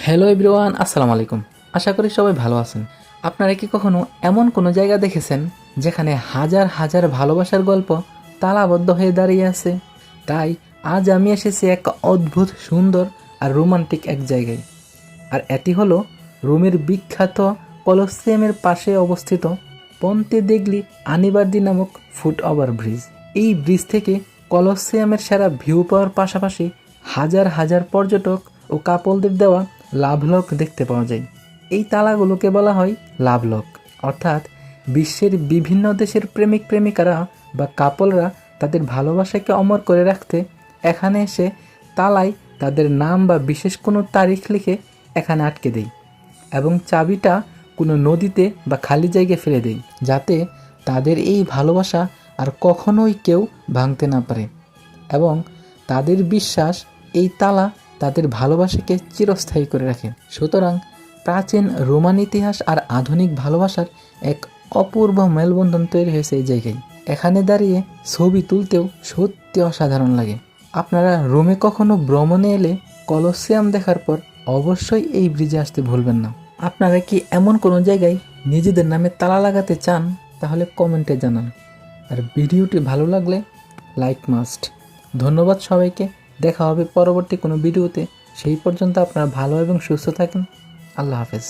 Hello everyone, আসসালামু আলাইকুম। আশা করি সবাই ভালো আছেন। আপনারা কি কখনো এমন কোনো জায়গা দেখেছেন যেখানে হাজার হাজার ভালোবাসার গল্প তালাবদ্ধ হয়ে দাঁড়িয়ে আছে? তাই আজ আমি এসেছি এক অদ্ভুত সুন্দর আর রোমান্টিক এক জায়গায়। আর এটি হলো রোমের বিখ্যাত কলোসিয়ামের পাশে অবস্থিত পন্তে দেগলি আনিবার্দি নামক ফুট ওভার ব্রিজ। এই ব্রিজ থেকে কলোসিয়ামের সেরা ভিউ পাওয়ার পাশাপাশি হাজার হাজার পর্যটক ও কাপলদের দেওয়া লাভলক দেখতে পাওয়া যায়। এই তালাগুলোকে বলা হয় লাভলক, অর্থাৎ বিশ্বের বিভিন্ন দেশের প্রেমিক প্রেমিকারা বা কাপলরা তাদের ভালোবাসাকে অমর করে রাখতে এখানে এসে তালায় তাদের নাম বা বিশেষ কোনো তারিখ লিখে এখানে আটকে দেয় এবং চাবিটা কোনো নদীতে বা খালি জায়গায় ফেলে দেয়, যাতে তাদের এই ভালোবাসা আর কখনোই কেউ ভাঙতে না পারে। এবং তাদের বিশ্বাস এই তালা তাদের ভালোবাসাকে চিরস্থায়ী করে রাখে। সুতরাং প্রাচীন রোমান ইতিহাস আর আধুনিক ভালোবাসার এক অপূর্ব মেলবন্ধন তৈরি হয়েছে এই জায়গায়। এখানে দাঁড়িয়ে ছবি তুলতেও সত্যি অসাধারণ লাগে। আপনারা রোমে কখনো ভ্রমণে এলে কলোসিয়াম দেখার পর অবশ্যই এই ব্রিজে আসতে ভুলবেন না। আপনারা কি এমন কোনো জায়গায় নিজেদের নামে তালা লাগাতে চান? তাহলে কমেন্টে জানান। আর ভিডিওটি ভালো লাগলে লাইক মাস্ট। ধন্যবাদ সবাইকে। দেখা হবে পরবর্তী কোনো ভিডিওতে। সেই পর্যন্ত আপনারা ভালো এবং সুস্থ থাকেন। আল্লাহ হাফেজ।